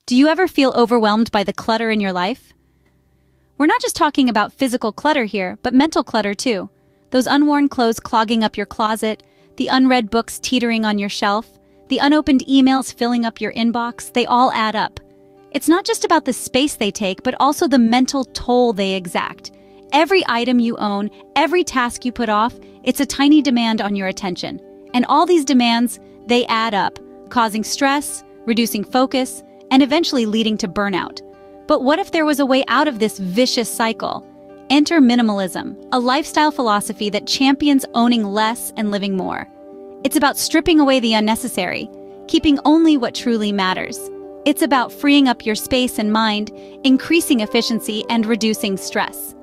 Do you ever feel overwhelmed by the clutter in your life? We're not just talking about physical clutter here, but mental clutter too. Those unworn clothes clogging up your closet, the unread books teetering on your shelf, the unopened emails filling up your inbox, they all add up. It's not just about the space they take, but also the mental toll they exact. Every item you own, every task you put off, it's a tiny demand on your attention. And all these demands, they add up, causing stress, reducing focus, and eventually leading to burnout. But what if there was a way out of this vicious cycle? Enter minimalism, a lifestyle philosophy that champions owning less and living more. It's about stripping away the unnecessary, keeping only what truly matters. It's about freeing up your space and mind, increasing efficiency, and reducing stress.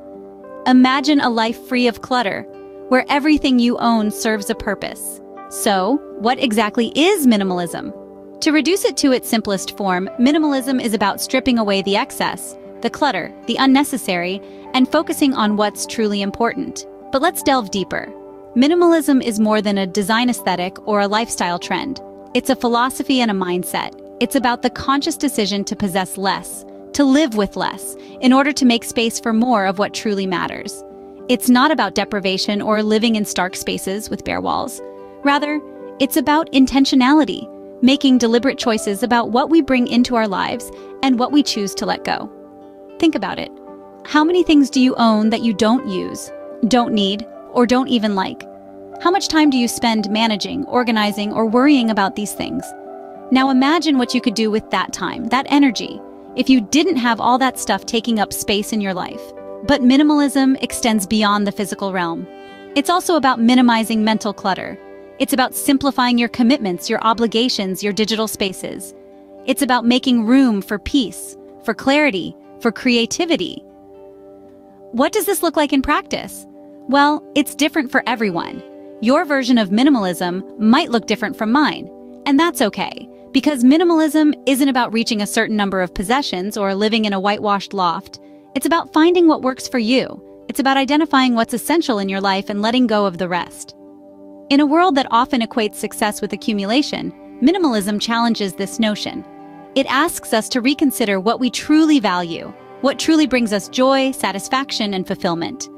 Imagine a life free of clutter, where everything you own serves a purpose. So, what exactly is minimalism? To reduce it to its simplest form, minimalism is about stripping away the excess, the clutter, the unnecessary, and focusing on what's truly important. But let's delve deeper. Minimalism is more than a design aesthetic or a lifestyle trend. It's a philosophy and a mindset. It's about the conscious decision to possess less, to live with less, in order to make space for more of what truly matters. It's not about deprivation or living in stark spaces with bare walls. Rather, it's about intentionality, making deliberate choices about what we bring into our lives and what we choose to let go. Think about it. How many things do you own that you don't use, don't need, or don't even like? How much time do you spend managing, organizing, or worrying about these things? Now imagine what you could do with that time, that energy, if you didn't have all that stuff taking up space in your life. But minimalism extends beyond the physical realm. It's also about minimizing mental clutter. It's about simplifying your commitments, your obligations, your digital spaces. It's about making room for peace, for clarity, for creativity. What does this look like in practice? Well, it's different for everyone. Your version of minimalism might look different from mine, and that's okay, because minimalism isn't about reaching a certain number of possessions or living in a whitewashed loft. It's about finding what works for you. It's about identifying what's essential in your life and letting go of the rest. In a world that often equates success with accumulation, minimalism challenges this notion. It asks us to reconsider what we truly value, what truly brings us joy, satisfaction, and fulfillment.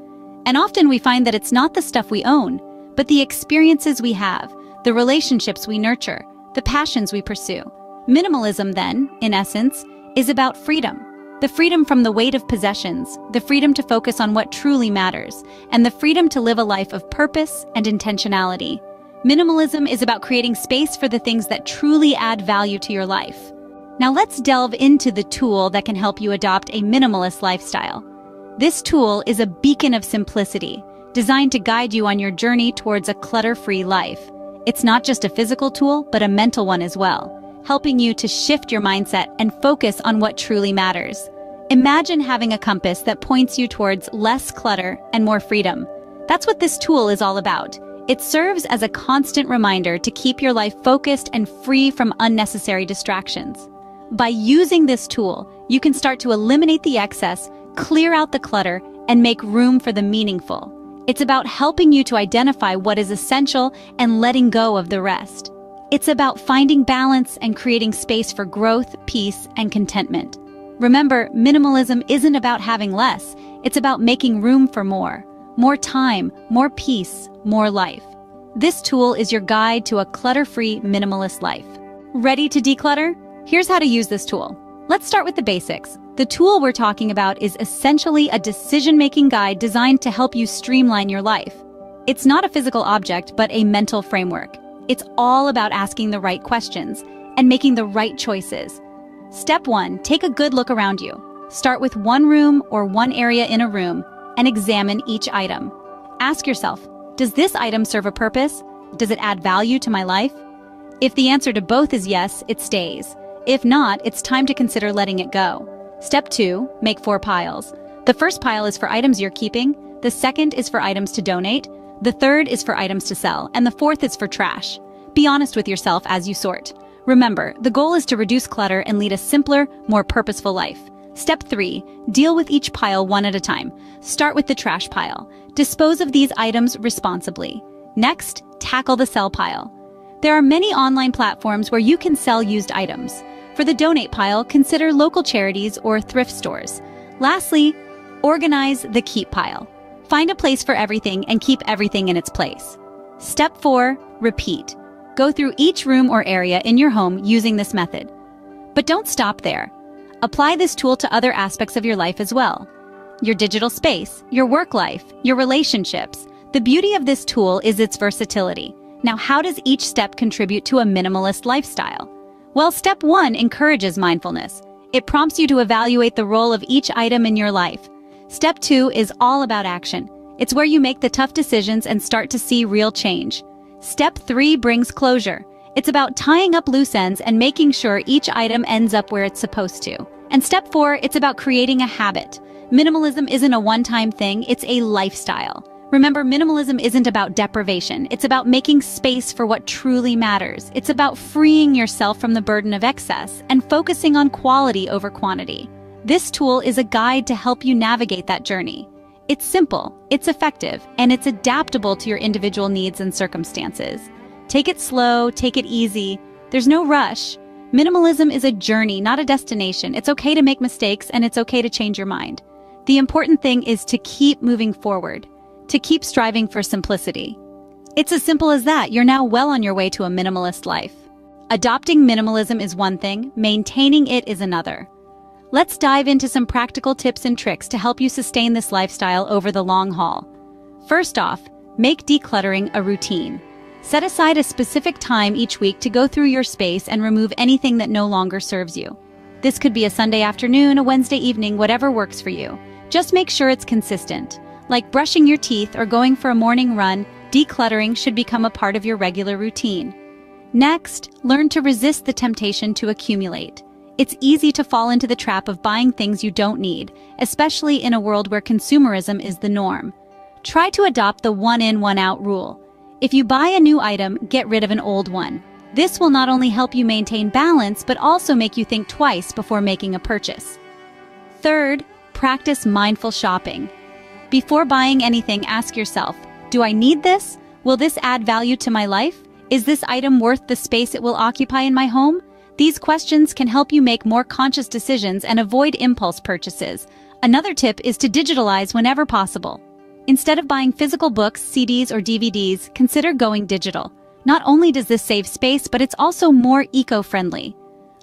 And often we find that it's not the stuff we own, but the experiences we have, the relationships we nurture, the passions we pursue. Minimalism, then, in essence, is about freedom. The freedom from the weight of possessions, the freedom to focus on what truly matters, and the freedom to live a life of purpose and intentionality. Minimalism is about creating space for the things that truly add value to your life. Now let's delve into the tool that can help you adopt a minimalist lifestyle. This tool is a beacon of simplicity, designed to guide you on your journey towards a clutter-free life. It's not just a physical tool, but a mental one as well, helping you to shift your mindset and focus on what truly matters. Imagine having a compass that points you towards less clutter and more freedom. That's what this tool is all about. It serves as a constant reminder to keep your life focused and free from unnecessary distractions. By using this tool, you can start to eliminate the excess, clear out the clutter, and make room for the meaningful. It's about helping you to identify what is essential and letting go of the rest. It's about finding balance and creating space for growth, peace, and contentment. Remember, minimalism isn't about having less. It's about making room for more. More time, more peace, more life. This tool is your guide to a clutter-free, minimalist life. Ready to declutter? Here's how to use this tool. Let's start with the basics. The tool we're talking about is essentially a decision-making guide designed to help you streamline your life. It's not a physical object, but a mental framework. It's all about asking the right questions and making the right choices. Step 1, take a good look around you. Start with one room or one area in a room and examine each item. Ask yourself, does this item serve a purpose? Does it add value to my life? If the answer to both is yes, it stays. If not, it's time to consider letting it go. Step 2, make 4 piles. The first pile is for items you're keeping, the second is for items to donate, the third is for items to sell, and the fourth is for trash. Be honest with yourself as you sort. Remember, the goal is to reduce clutter and lead a simpler, more purposeful life. Step 3, deal with each pile one at a time. Start with the trash pile. Dispose of these items responsibly. Next, tackle the sell pile. There are many online platforms where you can sell used items. For the donate pile, consider local charities or thrift stores. Lastly, organize the keep pile. Find a place for everything and keep everything in its place. Step 4, repeat. Go through each room or area in your home using this method. But don't stop there. Apply this tool to other aspects of your life as well. Your digital space, your work life, your relationships. The beauty of this tool is its versatility. Now, how does each step contribute to a minimalist lifestyle? Well, step 1 encourages mindfulness. It prompts you to evaluate the role of each item in your life. Step 2 is all about action. It's where you make the tough decisions and start to see real change. Step 3 brings closure. It's about tying up loose ends and making sure each item ends up where it's supposed to. And step 4, it's about creating a habit. Minimalism isn't a one-time thing, it's a lifestyle. Remember, minimalism isn't about deprivation. It's about making space for what truly matters. It's about freeing yourself from the burden of excess and focusing on quality over quantity. This tool is a guide to help you navigate that journey. It's simple, it's effective, and it's adaptable to your individual needs and circumstances. Take it slow, take it easy. There's no rush. Minimalism is a journey, not a destination. It's okay to make mistakes, and it's okay to change your mind. The important thing is to keep moving forward, to keep striving for simplicity. It's as simple as that. You're now well on your way to a minimalist life. Adopting minimalism is one thing, maintaining it is another. Let's dive into some practical tips and tricks to help you sustain this lifestyle over the long haul. First off, make decluttering a routine. Set aside a specific time each week to go through your space and remove anything that no longer serves you. This could be a Sunday afternoon, a Wednesday evening, whatever works for you. Just make sure it's consistent. Like brushing your teeth or going for a morning run, decluttering should become a part of your regular routine. Next, learn to resist the temptation to accumulate. It's easy to fall into the trap of buying things you don't need, especially in a world where consumerism is the norm. Try to adopt the one-in, one-out rule. If you buy a new item, get rid of an old one. This will not only help you maintain balance, but also make you think twice before making a purchase. Third, practice mindful shopping. Before buying anything, ask yourself, do I need this? Will this add value to my life? Is this item worth the space it will occupy in my home? These questions can help you make more conscious decisions and avoid impulse purchases. Another tip is to digitalize whenever possible. Instead of buying physical books, CDs, or DVDs, consider going digital. Not only does this save space, but it's also more eco-friendly.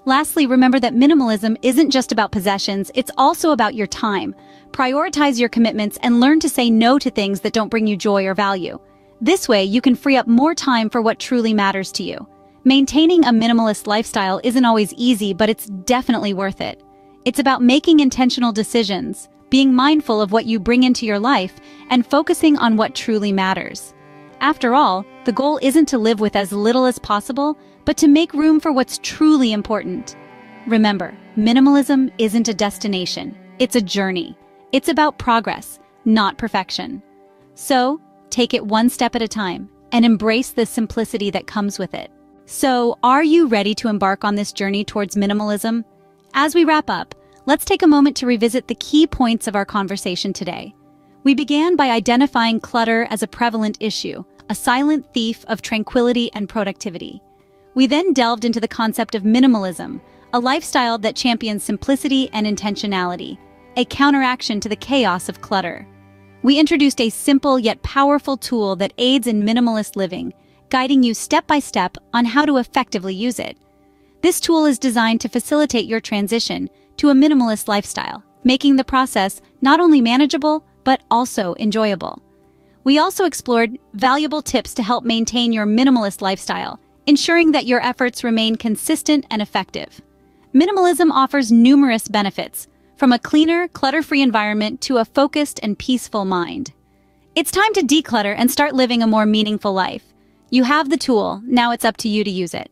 Lastly, remember that minimalism isn't just about possessions, it's also about your time. Prioritize your commitments and learn to say no to things that don't bring you joy or value. This way, you can free up more time for what truly matters to you. Maintaining a minimalist lifestyle isn't always easy, but it's definitely worth it. It's about making intentional decisions, being mindful of what you bring into your life, and focusing on what truly matters. After all, the goal isn't to live with as little as possible, but to make room for what's truly important. Remember, minimalism isn't a destination, it's a journey. It's about progress, not perfection. So, take it one step at a time, and embrace the simplicity that comes with it. So, are you ready to embark on this journey towards minimalism? As we wrap up, let's take a moment to revisit the key points of our conversation today. We began by identifying clutter as a prevalent issue, a silent thief of tranquility and productivity. We then delved into the concept of minimalism, a lifestyle that champions simplicity and intentionality, a counteraction to the chaos of clutter. We introduced a simple yet powerful tool that aids in minimalist living, guiding you step by step on how to effectively use it. This tool is designed to facilitate your transition to a minimalist lifestyle, making the process not only manageable, but also enjoyable. We also explored valuable tips to help maintain your minimalist lifestyle, ensuring that your efforts remain consistent and effective. Minimalism offers numerous benefits, from a cleaner, clutter-free environment to a focused and peaceful mind. It's time to declutter and start living a more meaningful life. You have the tool, now it's up to you to use it.